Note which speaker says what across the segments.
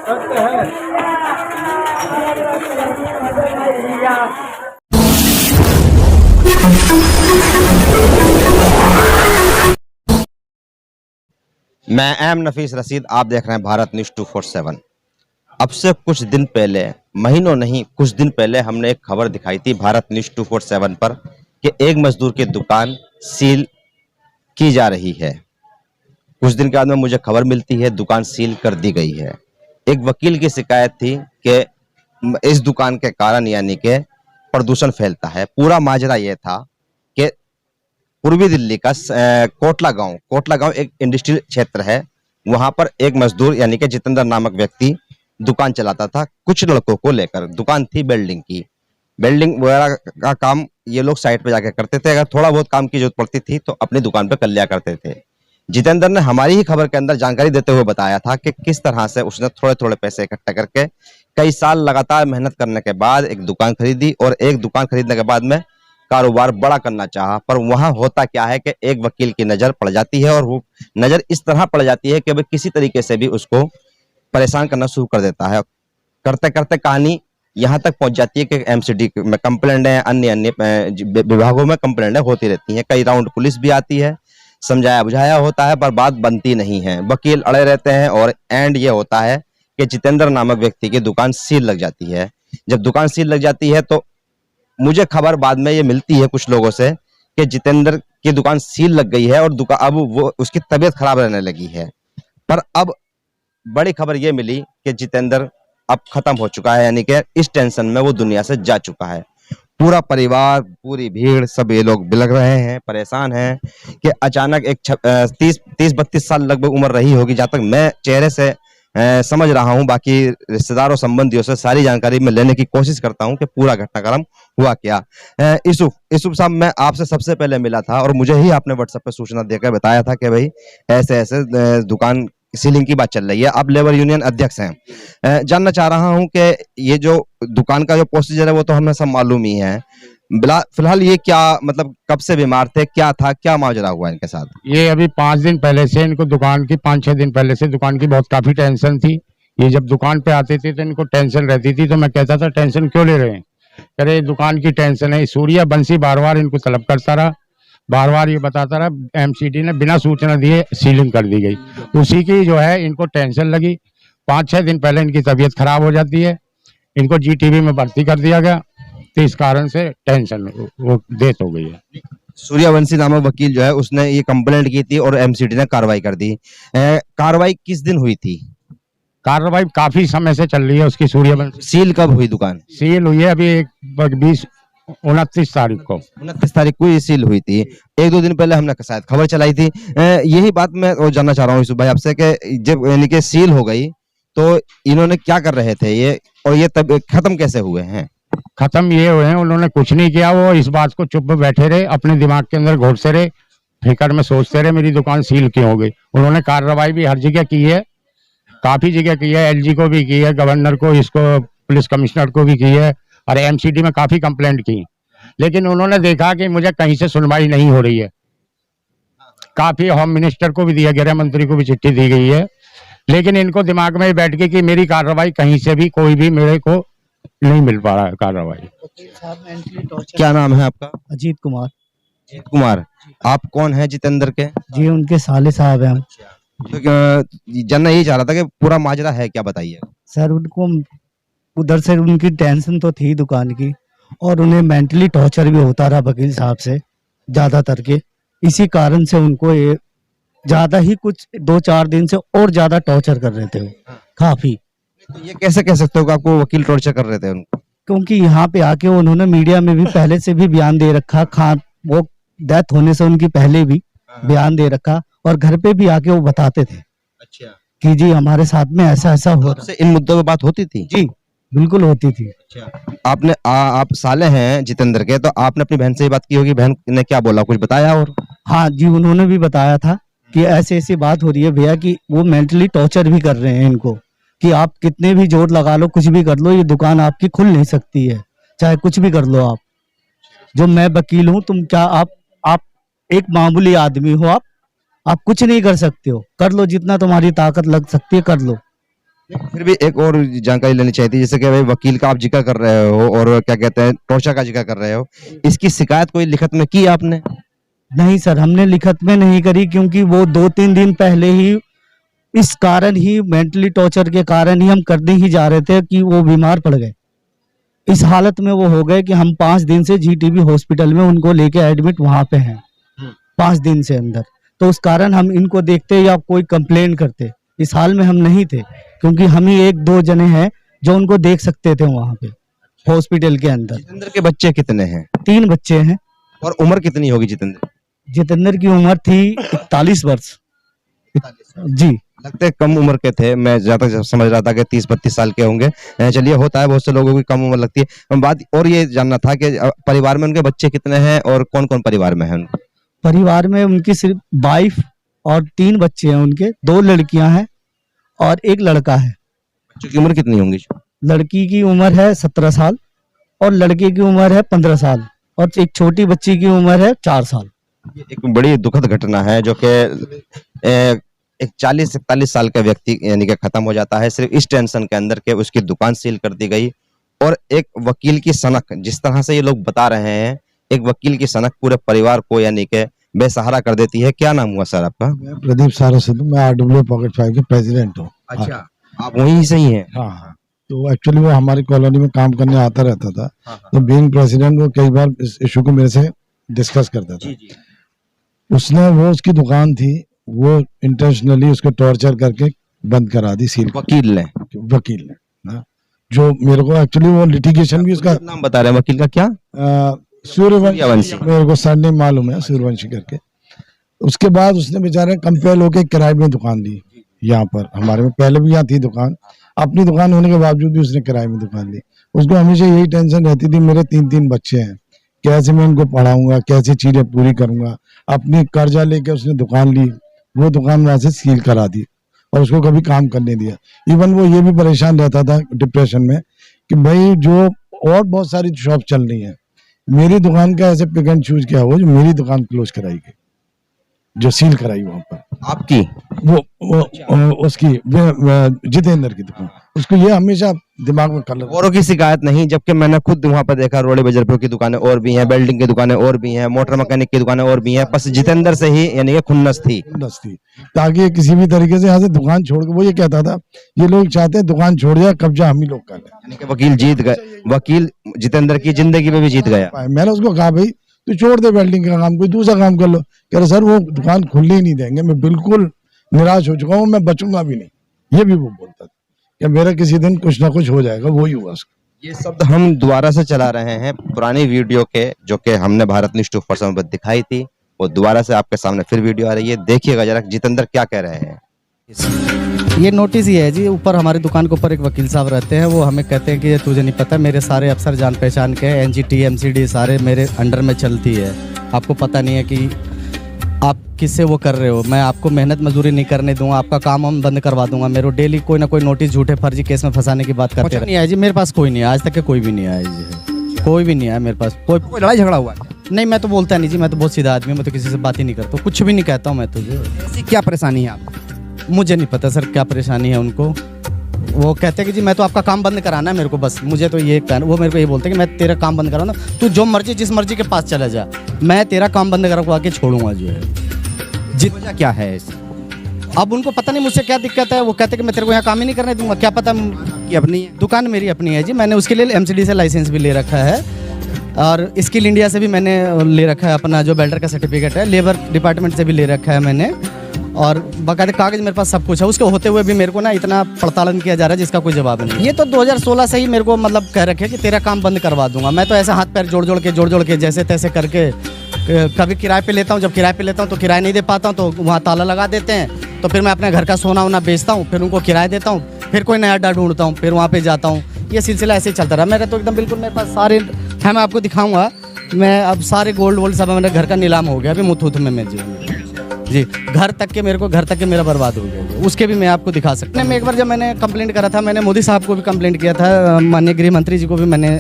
Speaker 1: मैं एम नफीस रशीद, आप देख रहे हैं भारत न्यूज़ 247। अब से कुछ दिन पहले, महीनों नहीं कुछ दिन पहले हमने एक खबर दिखाई थी भारत न्यूज़ 247 पर कि एक मजदूर की दुकान सील की जा रही है। कुछ दिन के बाद में मुझे खबर मिलती है दुकान सील कर दी गई है। एक वकील की शिकायत थी कि इस दुकान के कारण यानी कि प्रदूषण फैलता है। पूरा माजरा ये था कि पूर्वी दिल्ली का कोटला गांव एक इंडस्ट्रियल क्षेत्र है। वहां पर एक मजदूर यानी कि जितेंद्र नामक व्यक्ति दुकान चलाता था कुछ लड़कों को लेकर। दुकान थी वेल्डिंग की, वेल्डिंग वगैरह का काम ये लोग साइट पे जाकर करते थे। अगर थोड़ा बहुत काम की जरूरत पड़ती थी तो अपनी दुकान पे कर लिया करते थे। जितेंद्र ने हमारी ही खबर के अंदर जानकारी देते हुए बताया था कि किस तरह से उसने थोड़े थोड़े पैसे इकट्ठा करके कई साल लगातार मेहनत करने के बाद एक दुकान खरीदी और एक दुकान खरीदने के बाद में कारोबार बड़ा करना चाहा। पर वहां होता क्या है कि एक वकील की नजर पड़ जाती है और वो नजर इस तरह पड़ जाती है कि वह किसी तरीके से भी उसको परेशान करना शुरू कर देता है। करते करते कहानी यहाँ तक पहुंच जाती है कि एमसीडी में कंप्लेंट है, अन्य विभागों में कंप्लेंट होती रहती हैं। कई राउंड पुलिस भी आती है, समझाया बुझाया होता है, पर बात बनती नहीं है। वकील अड़े रहते हैं और एंड ये होता है कि जितेंद्र नामक व्यक्ति की दुकान सील लग जाती है। जब दुकान सील लग जाती है तो मुझे खबर बाद में ये मिलती है कुछ लोगों से कि जितेंद्र की दुकान सील लग गई है और दुकान अब वो उसकी तबीयत खराब रहने लगी है। पर अब बड़ी खबर ये मिली कि जितेंद्र अब खत्म हो चुका है, यानी कि इस टेंशन में वो दुनिया से जा चुका है। पूरा परिवार, पूरी भीड़, सब ये लोग बिलख रहे हैं, परेशान हैं कि अचानक एक 30-32 साल लगभग उम्र रही होगी, जहां तक मैं चेहरे से समझ रहा हूं। बाकी रिश्तेदारों संबंधियों से सारी जानकारी मैं लेने की कोशिश करता हूं कि पूरा घटनाक्रम हुआ क्या। यूसुफ साहब, मैं आपसे सबसे पहले मिला था और मुझे ही आपने व्हाट्सएप पे सूचना देकर बताया था कि भाई ऐसे ऐसे दुकान सीलिंग की बात चल रही है। आप लेबर यूनियन अध्यक्ष हैं। जानना चाह रहा हूं कि ये जो दुकान का जो प्रोसीजर है वो तो हमें सब मालूम ही है। फिलहाल ये क्या मतलब कब से बीमार थे, क्या था, क्या माजरा हुआ इनके साथ?
Speaker 2: ये अभी 5 दिन पहले से इनको दुकान की 5-6 दिन पहले से दुकान की बहुत काफी टेंशन थी। ये जब दुकान पे आते थे तो इनको टेंशन रहती थी, तो मैं कहता था टेंशन क्यों ले रहे हैं, कह रहे दुकान की टेंशन है। सूर्या बंसी बार बार इनको तलब करता रहा, बार बार ये बताता रहा। एमसीडी ने बिना सूचना दिए सीलिंग कर दी गई। उसी की जो है इनको टेंशन लगी। 5-6 दिन पहले इनकी तबीयत खराब हो जाती है, इनको जीटीबी में भर्ती कर दिया गया, तो इस कारण से टेंशन वो डेथ हो गई है।
Speaker 1: सूर्यवंशी नामक वकील जो है उसने ये कंप्लेंट की थी और एमसीडी ने कार्रवाई कर दी। कार्रवाई किस दिन हुई थी?
Speaker 2: कार्रवाई काफी समय से चल रही है उसकी। सूर्यवंशी
Speaker 1: सील कब हुई दुकान?
Speaker 2: सील हुई है अभी 29 तारीख को।
Speaker 1: 29 तारीख को ये सील हुई थी। 1-2 दिन पहले हमने शायद खबर चलाई थी। यही बात मैं जानना चाह रहा हूँ यूसुफ भाई आपसे कि जब यानी कि सील हो गई तो इन्होंने क्या कर रहे थे ये, और ये तब खत्म कैसे हुए हैं?
Speaker 2: खत्म ये हुए हैं, उन्होंने कुछ नहीं किया। वो इस बात को चुप बैठे रहे, अपने दिमाग के अंदर घोटते रहे, फिक्र में सोचते रहे मेरी दुकान सील क्यों हो गई। उन्होंने कार्रवाई भी हर जगह की है, काफी जगह की है, एलजी को भी की है, गवर्नर को, इसको पुलिस कमिश्नर को भी की है, और एमसीडी में काफी कंप्लेंट की। लेकिन उन्होंने देखा कि मुझे कहीं से सुनवाई नहीं हो रही है। काफी होम मिनिस्टर को भी दिया, गृह मंत्री को भी चिट्ठी दी गई है, लेकिन इनको दिमाग में बैठ गई कि मेरी कार्रवाई कहीं से भी कोई भी मेरे को नहीं मिल पा रहा है कार्रवाई।
Speaker 1: क्या नाम है आपका?
Speaker 3: अजीत कुमार।
Speaker 1: अजीत कुमार, आप कौन है जितेंद्र के?
Speaker 3: जी उनके साले साहब हैं हम।
Speaker 1: तो जानना यही चाह रहा था कि पूरा माजरा है क्या, बताइए।
Speaker 3: सर उनको उधर से उनकी टेंशन तो थी दुकान की, और उन्हें मेंटली टॉर्चर भी होता रहा वकील साहब से ज्यादातर के। इसी कारण से उनको ये ज्यादा ही कुछ 2-4 दिन से और ज्यादा टॉर्चर कर रहे थे वो काफी।
Speaker 1: तो ये कैसे कह सकते हो कि आपको वकील टॉर्चर कर रहे थे उनको?
Speaker 3: क्योंकि यहाँ पे आके उन्होंने मीडिया में भी पहले से भी बयान दे रखा, वो डेथ होने से उनकी पहले भी बयान दे रखा, और घर पे भी आके वो बताते थे। अच्छा। कि जी हमारे साथ में ऐसा ऐसा हो रहा है।
Speaker 1: इन मुद्दों पे बात होती थी?
Speaker 3: जी बिल्कुल होती थी।
Speaker 1: अच्छा। आपने आप साले हैं जितेंद्र के, तो आपने अपनी बहन से ही बात की होगी, बहन ने क्या बोला, कुछ बताया? और
Speaker 3: हाँ जी, उन्होंने भी बताया था कि ऐसी ऐसी बात हो रही है भैया, कि वो मेंटली टॉर्चर भी कर रहे हैं इनको, कि आप कितने भी जोर लगा लो, कुछ भी कर लो, ये दुकान आपकी खुल नहीं सकती है, चाहे कुछ भी कर लो आप। जो मैं वकील हूँ, तुम क्या आप एक मामूली आदमी हो, आप कुछ नहीं कर सकते हो, कर लो जितना तुम्हारी ताकत लग सकती है कर लो।
Speaker 1: फिर भी एक और जानकारी लेनी चाहिए थी, जैसे कि भाई वकील का आप जिक्र कर रहे हो और क्या कहते हैं टॉर्चर का जिक्र कर रहे हो, इसकी शिकायत कोई लिखित में की आपने?
Speaker 3: नहीं सर, हमने लिखत में नहीं करी, क्योंकि वो 2-3 दिन पहले ही इस कारण ही, मेंटली टॉर्चर के कारण ही हम करने ही जा रहे थे कि वो बीमार पड़ गए। इस हालत में वो हो गए कि हम 5 दिन से जीटीबी हॉस्पिटल में उनको लेके एडमिट वहां पे हैं, 5 दिन से अंदर। तो उस कारण हम इनको देखते या कोई कंप्लेन करते, इस हाल में हम नहीं थे, क्योंकि हम ही 1-2 जने हैं जो उनको देख सकते थे वहां पे हॉस्पिटल के अंदर।
Speaker 1: जितेंद्र के बच्चे कितने हैं
Speaker 3: 3 बच्चे हैं।
Speaker 1: और उम्र कितनी होगी जितेंद्र?
Speaker 3: जितेंद्र की उम्र थी 41 वर्ष जी।
Speaker 1: लगते कम उम्र के थे, मैं ज्यादा समझ रहा था कि 30-32 साल के होंगे। चलिए, होता है, बहुत से लोगों की कम उम्र लगती है। बात और ये जानना था कि परिवार में उनके बच्चे कितने हैं और कौन कौन परिवार में है उनके?
Speaker 3: परिवार में उनकी सिर्फ वाइफ और 3 बच्चे हैं उनके, 2 लड़कियां हैं और 1 लड़का है।
Speaker 1: बच्चों की उम्र कितनी होंगी?
Speaker 3: लड़की की उम्र है 17 साल और लड़के की उम्र है 15 साल और एक छोटी बच्ची की उम्र है 4 साल।
Speaker 1: ये एक बड़ी दुखद घटना है जो कि एक 40-41 साल का व्यक्ति यानी कि खत्म हो जाता है सिर्फ इस टेंशन के अंदर के उसकी दुकान सील कर दी गई। और एक वकील की सनक, जिस तरह से ये लोग बता रहे हैं, एक वकील की सनक पूरे परिवार को यानी कि बेसहारा कर देती है। क्या नाम हुआ सर आपका?
Speaker 4: मैं प्रदीप सारस्वत, मैं आरडब्ल्यू पॉकेट फाइव के प्रेसिडेंट हूँ।
Speaker 1: अच्छा, आप वहीं से ही हैं?
Speaker 4: हाँ हाँ, तो एक्चुअली वो हमारी कॉलोनी में काम करने आता रहता था।
Speaker 1: हाँ,
Speaker 4: तो बीइंग प्रेसिडेंट वो कई बार इस इशू को मेरे से डिस्कस करता था।
Speaker 1: जी।
Speaker 4: उसने, वो उसकी दुकान थी, वो इंटेंशनली उसको टॉर्चर करके बंद करा दी, सील।
Speaker 1: वकील ने?
Speaker 4: वकील ने हाँ, जो मेरे को एक्चुअली वो लिटिगेशन भी उसका
Speaker 1: नाम बता रहे हैं वकील का क्या?
Speaker 4: सूर्यवंशी, मेरे को सरनेम मालूम है, सूर्यवंशी करके। उसके बाद उसने बेचारे कंपेल होके किराए में दुकान ली यहाँ पर। हमारे में पहले भी यहाँ थी दुकान, अपनी दुकान होने के बावजूद भी उसने किराए में दुकान ली। उसको हमेशा यही टेंशन रहती थी, मेरे 3 बच्चे हैं, कैसे मैं उनको पढ़ाऊंगा, कैसे चीजें पूरी करूंगा। अपनी कर्जा लेके उसने दुकान ली, वो दुकान वहां से सील करा दी और उसको कभी काम करने दिया। इवन वो ये भी परेशान रहता था डिप्रेशन में कि भाई जो और बहुत सारी शॉप चल रही है, मेरी दुकान का ऐसे पिक एंड चूज किया हो जो मेरी दुकान क्लोज कराई गई, जो सील कराई वहां पर।
Speaker 1: आपकी?
Speaker 4: वो उसकी जितेंद्र की दुकान, उसको ये हमेशा दिमाग में कर लेता।
Speaker 1: औरों की शिकायत नहीं, जबकि मैंने खुद वहां पर देखा रोडे बजरपुर की दुकानें और भी हैं, बेल्डिंग की दुकानें और भी हैं, मोटर मैकेनिक की दुकानें और भी हैं, बस जितेंद्र से ही यानी कि खुन्नस थी।
Speaker 4: ताकि ये किसी भी तरीके से यहाँ से दुकान छोड़ के, वो ये कहता था ये लोग चाहते हैं दुकान छोड़ जाए, कब्जा हम ही लोग कर लें।
Speaker 1: यानी कि वकील जीत गए, वकील जितेंद्र की जिंदगी में भी जीत गया।
Speaker 4: मैंने उसको कहा भाई तू छोड़ दे वेल्डिंग का काम, कोई दूसरा काम कर लो। कह रहे सर वो दुकान खुलने ही नहीं देंगे, मैं बिल्कुल निराश हो चुका हूँ, मैं बचूंगा भी नहीं। ये भी वो बोलता था कि मेरा किसी दिन कुछ ना कुछ हो जाएगा, वही हुआ उसका।
Speaker 1: ये शब्द हम दोबारा से चला रहे हैं पुरानी वीडियो के, जो कि हमने भारत न्यूज़ 24/7 पर दिखाई थी, वो दोबारा से आपके सामने फिर वीडियो आ रही है। देखिएगा जरा जितेंद्र क्या कह रहे हैं।
Speaker 5: ये नोटिस ही है जी, ऊपर हमारी दुकान के ऊपर एक वकील साहब रहते हैं, वो हमें कहते हैं कि ये तुझे नहीं पता, मेरे सारे अफसर जान पहचान के एनजीटी एमसीडी सारे मेरे अंडर में चलती है, आपको पता नहीं है कि आप किससे वो कर रहे हो, मैं आपको मेहनत मजदूरी नहीं करने दूंगा, आपका काम हम बंद करवा दूंगा। मेरे को डेली कोई ना कोई नोटिस झूठे फर्जी केस में फंसाने की बात करते हैं। नहीं आया जी मेरे पास, कोई नहीं आया आज तक के, कोई भी नहीं आया जी, कोई भी नहीं आया मेरे पास। कोई
Speaker 6: लड़ाई झगड़ा हुआ?
Speaker 5: नहीं, मैं तो बोलता नहीं जी, मैं तो बहुत सीधा आदमी हूं, मैं तो किसी से बात ही नहीं करता, कुछ भी नहीं कहता हूँ मैं तो जी।
Speaker 6: ऐसी क्या परेशानी है आपको?
Speaker 5: मुझे नहीं पता सर क्या परेशानी है उनको। वो कहते हैं कि जी मैं तो आपका काम बंद कराना है मेरे को, बस मुझे तो ये कहना। वो मेरे को ये बोलते हैं कि मैं तेरा काम बंद कराना, तू जो मर्जी जिस मर्जी के पास चला जा, मैं तेरा काम बंद करवा के छोड़ूंगा जो है।
Speaker 6: वजह क्या है इस?
Speaker 5: अब उनको पता नहीं मुझसे क्या दिक्कत है, वो कहते हैं कि मैं तेरे को यहाँ काम ही नहीं करने दूंगा। क्या पता
Speaker 6: कि अपनी है?
Speaker 5: दुकान मेरी अपनी है जी, मैंने उसके लिए एमसीडी से लाइसेंस भी ले रखा है और स्किल इंडिया से भी मैंने ले रखा है, अपना जो बेल्डर का सर्टिफिकेट है, लेबर डिपार्टमेंट से भी ले रखा है मैंने, और बाकायदे कागज मेरे पास सब कुछ है। उसके होते हुए भी मेरे को ना इतना पड़तालन किया जा रहा है जिसका कोई जवाब नहीं। ये तो 2016 से ही मेरे को मतलब कह रखे कि तेरा काम बंद करवा दूंगा। मैं तो ऐसे हाथ पैर जोड़ जोड़ के जैसे तैसे करके कभी किराए पे लेता हूँ, जब किराए पे लेता हूँ तो किराया नहीं दे पाता हूँ तो वहाँ ताला लगा देते हैं, तो फिर मैं अपने घर का सोना वोना बेचता हूँ, फिर उनको किराया देता हूँ, फिर कोई नया अड्डा ढूंढता हूँ, फिर वहाँ पे जाता हूँ। ये सिलसिला ऐसे ही चलता रहा मेरा तो एकदम बिल्कुल। मेरे पास सारे है, मैं आपको दिखाऊंगा, मैं अब सारे गोल्ड वोल्ड सब मेरे घर का नीलाम हो गया अभी मुथूत में मैं जी, घर तक के मेरा बर्बाद हो गया। उसके भी मैं आपको दिखा सकता हूँ। मैं एक बार जब मैंने कंप्लेंट करा था, मैंने मोदी साहब को भी कंप्लेंट किया था, माननीय गृह मंत्री जी को भी मैंने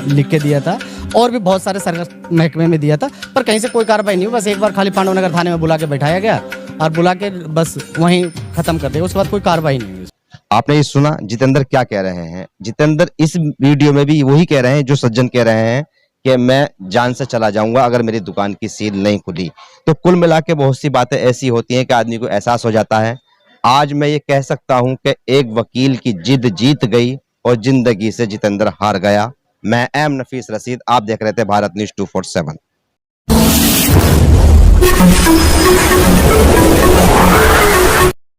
Speaker 5: लिख के दिया था, और भी बहुत सारे सरकार महकमे में दिया था, पर कहीं से कोई कार्रवाई नहीं हुई। बस एक बार खाली पांडव नगर थाने में बुला के बैठाया गया और बुला के बस वहीं ख़त्म कर दिया, उसके बाद कोई कार्रवाई नहीं हुई।
Speaker 1: आपने ये सुना जितेंद्र क्या कह रहे हैं। जितेंद्र इस वीडियो में भी वही कह रहे हैं जो सज्जन कह रहे हैं कि मैं जान से चला जाऊंगा अगर मेरी दुकान की सील नहीं खुली। तो कुल मिला के बहुत सी बातें ऐसी होती हैं कि आदमी को एहसास हो जाता है। आज मैं ये कह सकता हूं कि एक वकील की जिद जीत गई और जिंदगी से जितेंद्र हार गया। मैं एम नफीस रशीद, आप देख रहे थे भारत न्यूज 247।